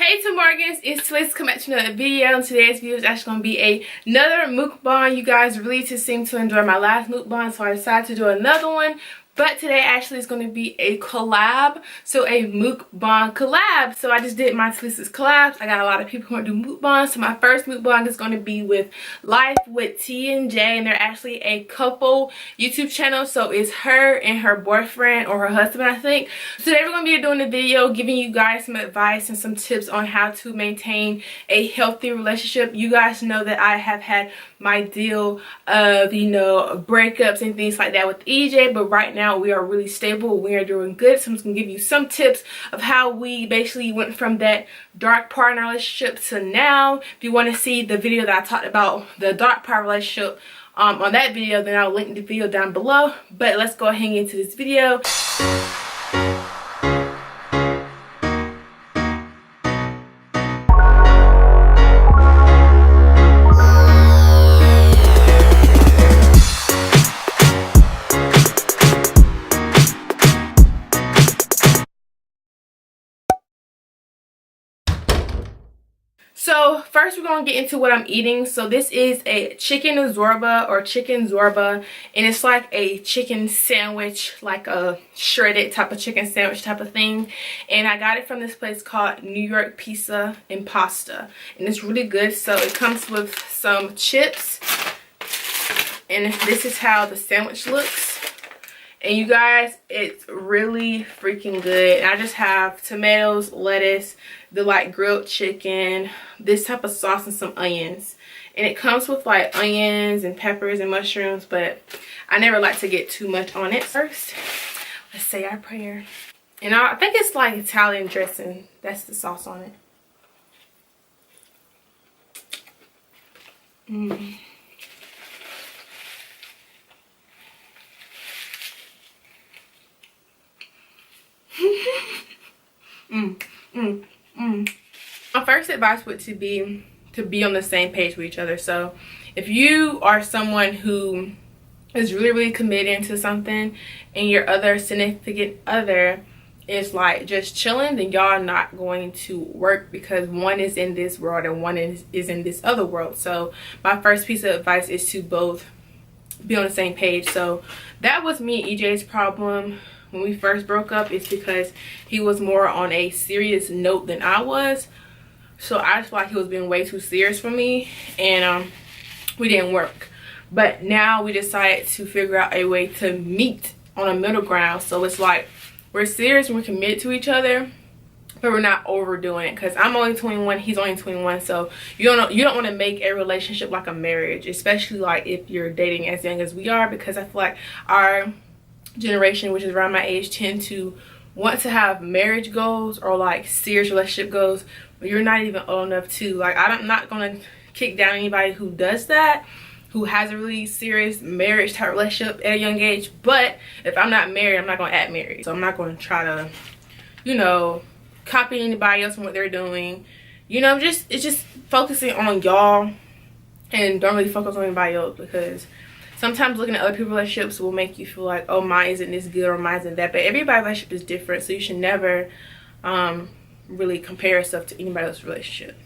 Hey TaMorgans, it's Talisa coming back to another video. Today's video is actually going to be another mukbang. You guys really just seem to enjoy my last mukbang, so I decided to do another one. But today actually is going to be a collab, so a mukbang collab. So I just did my Talisa's collabs. I got a lot of people who want to do mukbangs. So my first mukbang is going to be with Life with T and J, and they're actually a couple YouTube channel. So it's her and her boyfriend or her husband, I think. So today we're going to be doing a video giving you guys some advice and some tips on how to maintain a healthy relationship. You guys know that I have had my deal of, you know, breakups and things like that with EJ, but right now we are really stable. We are doing good. So I'm just gonna give you some tips of how we basically went from that dark part in our relationship to now. If you want to see the video that I talked about the dark part relationship on that video, then I'll link the video down below. But let's go ahead and get into this video. So first we're going to get into what I'm eating. So this is a chicken zorba or chicken zorba, and it's like a chicken sandwich, like a shredded type of chicken sandwich type of thing. And I got it from this place called New York Pizza and Pasta, and it's really good. So it comes with some chips, and this is how the sandwich looks. And you guys, it's really freaking good. And I just have tomatoes, lettuce, the like grilled chicken, this type of sauce, and some onions. And it comes with like onions and peppers and mushrooms, but I never like to get too much on it. First, let's say our prayer. And I think it's like Italian dressing. That's the sauce on it. My first advice would be to be on the same page with each other. So if you are someone who is really committed to something and your other significant other is like just chilling, then y'all are not going to work, because one is in this world and one is in this other world. So my first piece of advice is to both be on the same page. So that was me and EJ's problem when we first broke up. It's because he was more on a serious note than I was. So I just feel like he was being way too serious for me, and we didn't work. But now we decided to figure out a way to meet on a middle ground. So it's like we're serious and we're committed to each other, but we're not overdoing it, because I'm only 21, he's only 21. So you don't want to make a relationship like a marriage, especially like if you're dating as young as we are, because I feel like our generation, which is around my age, tend to want to have marriage goals or like serious relationship goals, but you're not even old enough to. Like, I'm not gonna kick down anybody who does that, who has a really serious marriage type relationship at a young age. But if I'm not married, I'm not gonna act married. So I'm not gonna try to, you know, copy anybody else and what they're doing. You know, it's just focusing on y'all and don't really focus on anybody else, because sometimes looking at other people's relationships will make you feel like, oh, mine isn't this good or mine isn't that. But everybody's relationship is different, so you should never really compare yourself to anybody else's relationship.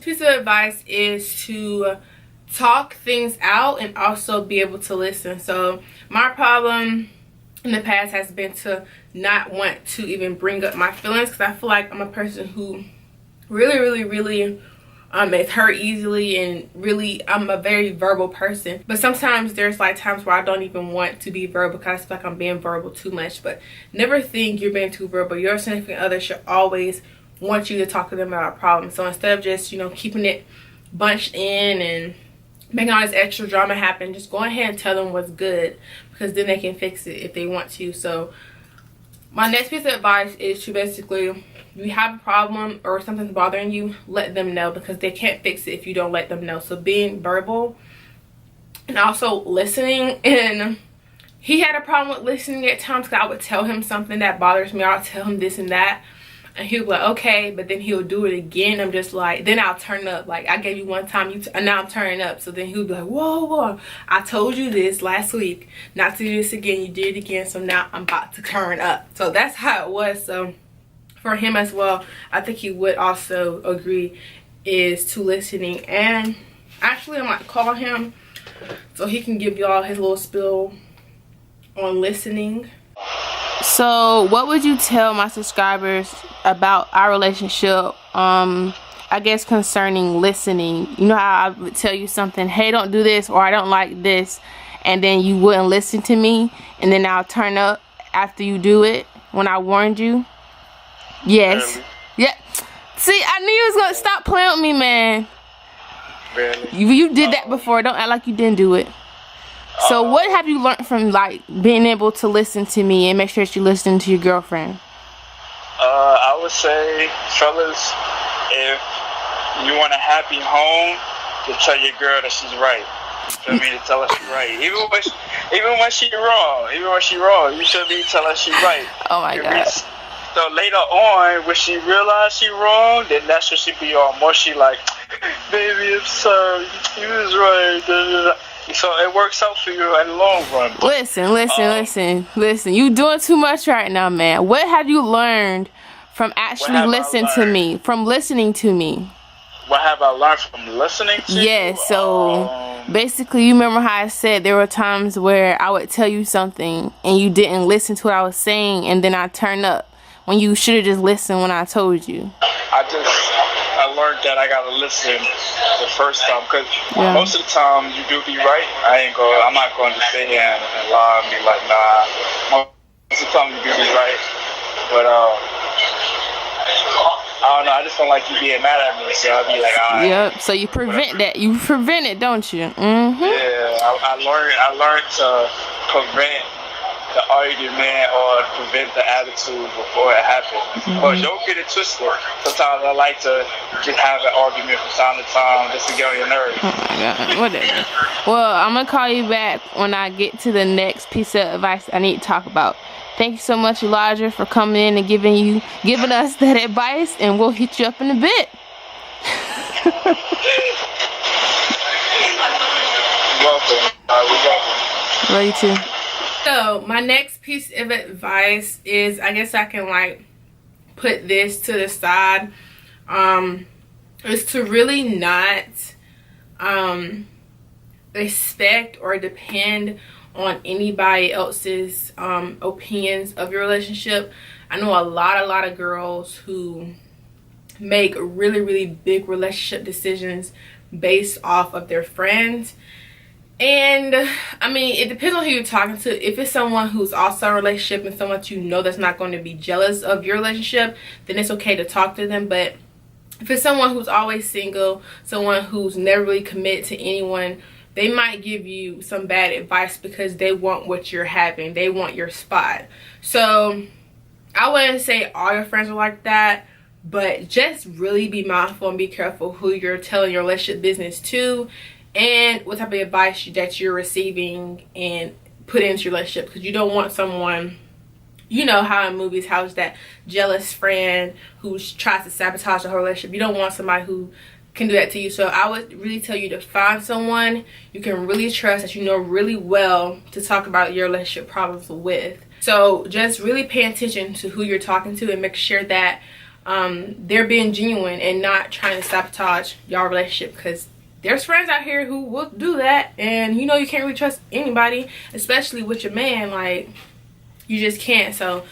Piece of advice is to talk things out and also be able to listen. So my problem in the past has been to not want to even bring up my feelings, because I feel like I'm a person who really is hurt easily, and really I'm a very verbal person. But sometimes there's like times where I don't even want to be verbal, because I feel like I'm being verbal too much. But never think you're being too verbal. Your significant other should always want you to talk to them about a problem. So instead of just, you know, keeping it bunched in and making all this extra drama happen, just go ahead and tell them what's good, because then they can fix it if they want to. So my next piece of advice is to basically, if you have a problem or something's bothering you, let them know, because they can't fix it if you don't let them know. So being verbal and also listening. And he had a problem with listening at times, because I would tell him something that bothers me. I'll tell him this and that, and he'll be like, okay, but then he'll do it again. I'm just like, then I'll turn up. Like, I gave you one time, and now I'm turning up. So then he'll be like, whoa, whoa, I told you this last week not to do this again. You did it again, so now I'm about to turn up. So that's how it was. So for him as well, I think he would also agree, is to listening. And actually, I might call him so he can give y'all his little spill on listening. So what would you tell my subscribers about our relationship, I guess concerning listening? You know how I would tell you something, hey, don't do this, or I don't like this, and then you wouldn't listen to me, and then I'll turn up after you do it when I warned you? Yes. Really? Yeah. See, I knew you was gonna stop playing with me, man. Really? You did that before. Don't act like you didn't do it. So what have you learned from like being able to listen to me and make sure that you listen to your girlfriend? I would say, fellas, if you want a happy home, to tell your girl that she's right. You feel me? To tell her she's right. Even when she wrong, you should be telling her she's right. Oh my God. So later on, when she realize she wrong, then that's when she be on more. She like, baby, I'm sorry, you was right. Da, da, da. So it works out for you in the long run. Listen. You doing too much right now, man. What have you learned from actually listening to me? From listening to me? What have I learned from listening to you? Yeah, so basically, you remember how I said there were times where I would tell you something and you didn't listen to what I was saying, and then I turn up when you should have just listened when I told you. I learned that I gotta listen the first time, because most of the time you do be right. I'm not going to sit here and lie and be like, nah. Most of the time you do be right, but I don't know. I just don't like you being mad at me, so I'll be like, all right. Yep. So you prevent that. You prevent it, don't you? Mm-hmm. Yeah. I learned to prevent the argument or prevent the attitude before it happens. But don't get it twisted. Sometimes I like to just have an argument from time to time just to get on your nerves. Oh my God, whatever. Well, I'm gonna call you back when I get to the next piece of advice I need to talk about. Thank you so much, Elijah, for coming in and giving us that advice, and we'll hit you up in a bit. Welcome. Welcome. Love you too. So my next piece of advice is, I guess I can like put this to the side, is to really not expect or depend on anybody else's opinions of your relationship. I know a lot of girls who make really big relationship decisions based off of their friends. And I mean, it depends on who you're talking to. If it's someone who's also in a relationship and someone you know that's not going to be jealous of your relationship, then it's okay to talk to them. But if it's someone who's always single, someone who's never really committed to anyone, they might give you some bad advice because they want what you're having. They want your spot. So I wouldn't say all your friends are like that, but just really be mindful and be careful who you're telling your relationship business to, and what type of advice that you're receiving and put into your relationship. Because you don't want someone, you know how in movies, how's that jealous friend who tries to sabotage the whole relationship. You don't want somebody who can do that to you. So I would really tell you to find someone you can really trust, that you know really well, to talk about your relationship problems with. So just really pay attention to who you're talking to and make sure that they're being genuine and not trying to sabotage your relationship, because there's friends out here who will do that, and you know you can't really trust anybody, especially with your man. Like, you just can't. So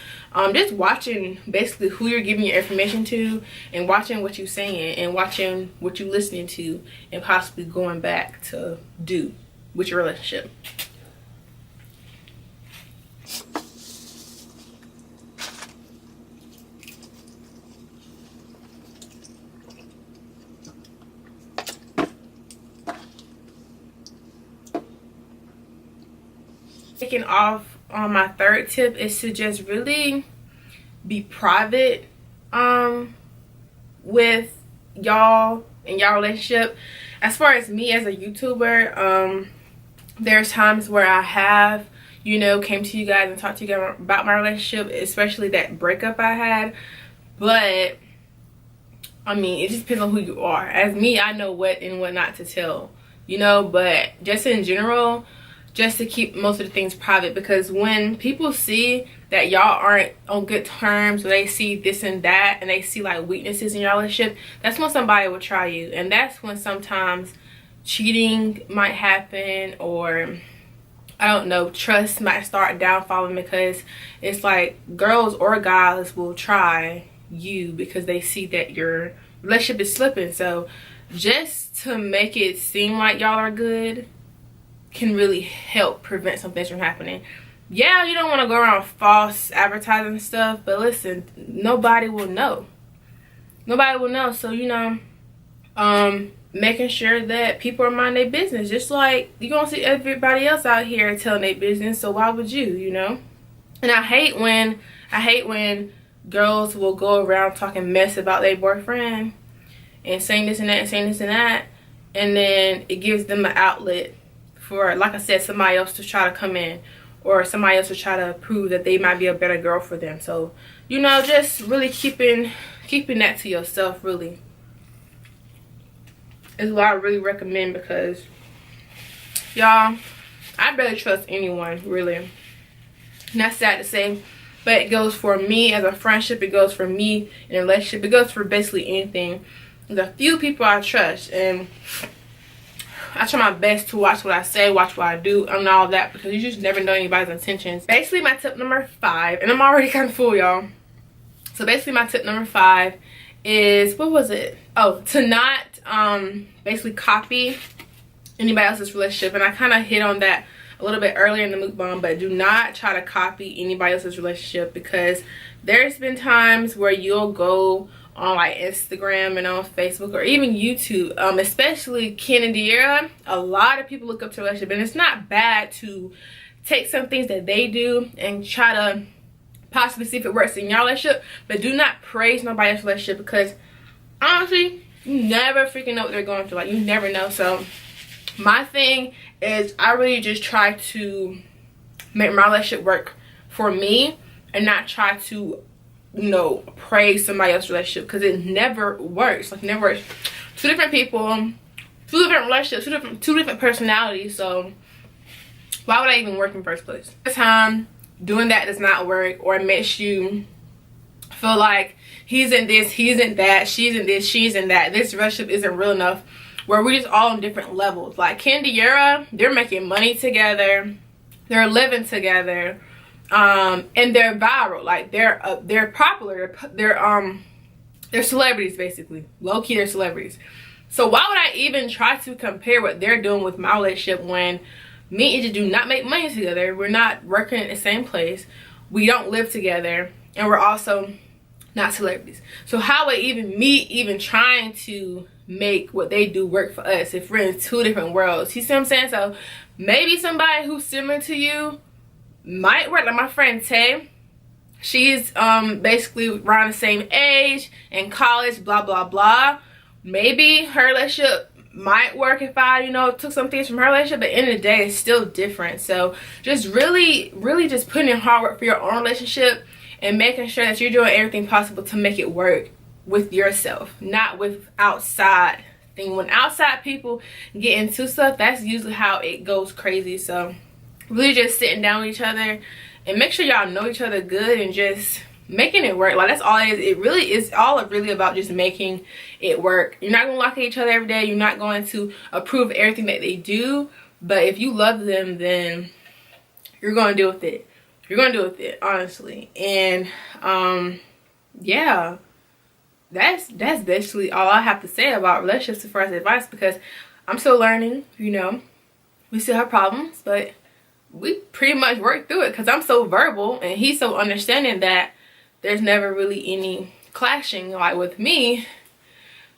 just watching basically who you're giving your information to, and watching what you're saying, and watching what you're listening to, and possibly going back to do with your relationship. Taking off on my third tip is to just really be private with y'all and y'all relationship. As far as me as a YouTuber, there's times where I have, you know, came to you guys and talked to you guys about my relationship, especially that breakup I had. But I mean, it just depends on who you are. As me, I know what and what not to tell, you know. But just in general, just to keep most of the things private, because when people see that y'all aren't on good terms, or they see this and that, and they see like weaknesses in your relationship, that's when somebody will try you. And that's when sometimes cheating might happen, or I don't know, trust might start downfalling, because it's like girls or guys will try you because they see that your relationship is slipping. So just to make it seem like y'all are good can really help prevent some things from happening. Yeah, you don't want to go around false advertising stuff, but listen, nobody will know. Nobody will know. So, you know, making sure that people are minding their business, just like you gonna see everybody else out here telling their business, so why would you know? And I hate when girls will go around talking mess about their boyfriend and saying this and that and saying this and that, and then it gives them an outlet for, like I said, somebody else to try to come in, or somebody else to try to prove that they might be a better girl for them. So, you know, just really keeping that to yourself really is what I really recommend, because y'all, I barely trust anyone really. And that's sad to say, but it goes for me as a friendship, it goes for me in a relationship, it goes for basically anything. There's a few people I trust, and I try my best to watch what I say, watch what I do, and all that, because you just never know anybody's intentions. Basically, my tip number 5, and I'm already kind of full, y'all. So basically, my tip number 5 is, what was it? Oh, to not basically copy anybody else's relationship. And I kind of hit on that a little bit earlier in the mukbang, but do not try to copy anybody else's relationship, because there's been times where you'll go on like Instagram and on Facebook or even YouTube, especially Ken and De'Ara. A lot of people look up to relationship, and it's not bad to take some things that they do and try to possibly see if it works in your relationship, but do not praise nobody else's relationship, because honestly, you never freaking know what they're going through. Like, you never know. So my thing is, I really just try to make my relationship work for me and not try to, you know, praise somebody else's relationship, because it never works. Like, it never works. Two different people, two different relationships, two different personalities. So why would I even work in the first place? This time doing that does not work, or it makes you feel like he's in this, he's in that, she's in this, she's in that. This relationship isn't real enough, where we're just all on different levels. Like Ken and De'Ara, they're making money together, they're living together, and they're viral. Like they're popular, they're celebrities basically. Low key, they're celebrities. So why would I even try to compare what they're doing with my relationship when me and you do not make money together? We're not working at the same place, we don't live together, and we're also not celebrities. So how would me trying to make what they do work for us if we're in two different worlds? You see what I'm saying? So maybe somebody who's similar to you might work. Like my friend Tay, she's basically around the same age, in college, blah blah blah. Maybe her relationship might work if I, you know, took some things from her relationship, but at the end of the day, it's still different. So just really just putting in hard work for your own relationship and making sure that you're doing everything possible to make it work with yourself, not with outside thing. When outside people get into stuff, that's usually how it goes crazy. So really just sitting down with each other and make sure y'all know each other good and just making it work. Like, that's all it is. It really is all really about just making it work. You're not gonna look at each other every day, you're not going to approve everything that they do, but if you love them, then you're gonna deal with it. You're gonna deal with it, honestly. And yeah, that's basically all I have to say about relationships as far as advice, because I'm still learning, you know. We still have problems, but we pretty much work through it, because I'm so verbal and he's so understanding that there's never really any clashing. Like with me,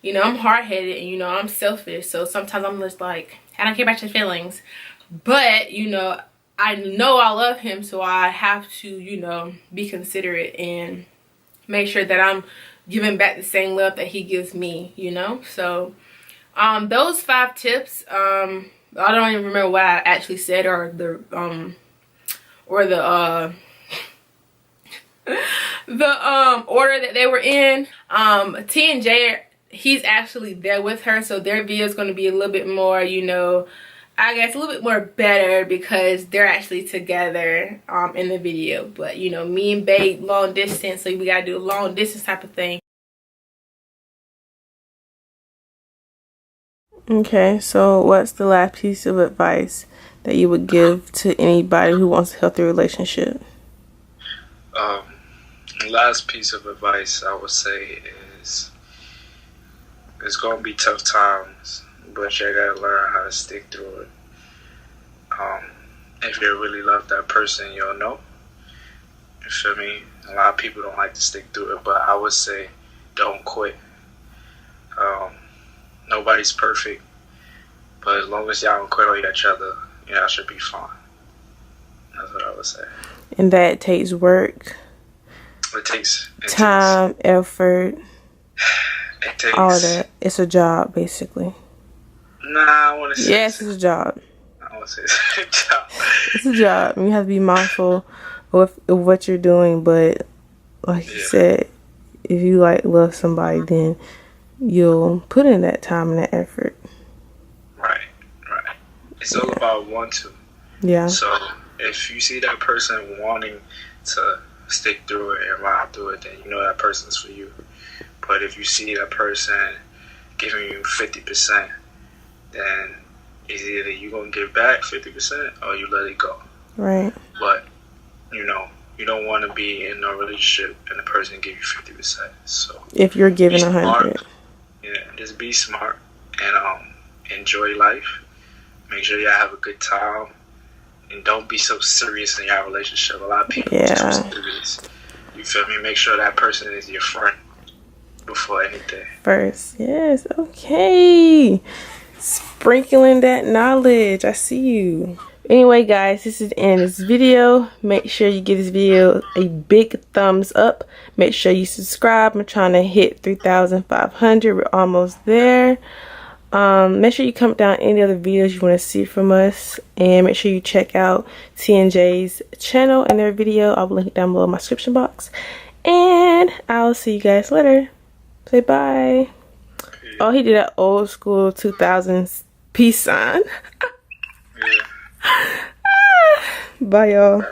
you know, I'm hard-headed and, you know, I'm selfish, so sometimes I'm just like, I don't care about your feelings. But, you know I love him, so I have to, you know, be considerate and make sure that I'm giving back the same love that he gives me, you know. So those 5 tips, I don't even remember what I actually said, or the the order that they were in. T and J, he's actually there with her, so their video is going to be a little bit more, you know, I guess a little bit more better because they're actually together in the video. But you know, me and Babe long distance, so we gotta do a long distance type of thing. Okay, so what's the last piece of advice that you would give to anybody who wants a healthy relationship? Last piece of advice I would say is it's gonna be tough times, but you gotta learn how to stick through it. If you really love that person, you'll know. You feel me? A lot of people don't like to stick through it, but I would say don't quit. Nobody's perfect, but as long as y'all don't quit on each other, y'all should be fine. That's what I would say. And that takes work. It takes time, effort, it takes all that. It's a job, basically. Nah, I want to say yes, it's a job. I want to say it's a job. It's a job. You have to be mindful of what you're doing, but like you said, if you like love somebody, then you'll put in that time and that effort. Right. It's all about want to. Yeah. So if you see that person wanting to stick through it and ride through it, then you know that person's for you. But if you see that person giving you 50%, then it's either you gonna give back 50% or you let it go. Right. But you know, you don't want to be in a relationship and the person give you 50%. So if you're giving 100, just be smart and enjoy life. Make sure y'all have a good time. And don't be so serious in your relationship. A lot of people just do this. You feel me? Make sure that person is your friend before anything. First, yes, okay. Sprinkling that knowledge. I see you. Anyway, guys, this is the end of this video. Make sure you give this video a big thumbs up. Make sure you subscribe. I'm trying to hit 3,500. We're almost there. Make sure you comment down any other videos you want to see from us, and make sure you check out T and J's channel and their video. I'll link it down below in my description box, and I'll see you guys later. Say bye. Oh, he did that old school 2000s peace sign. Bye, y'all.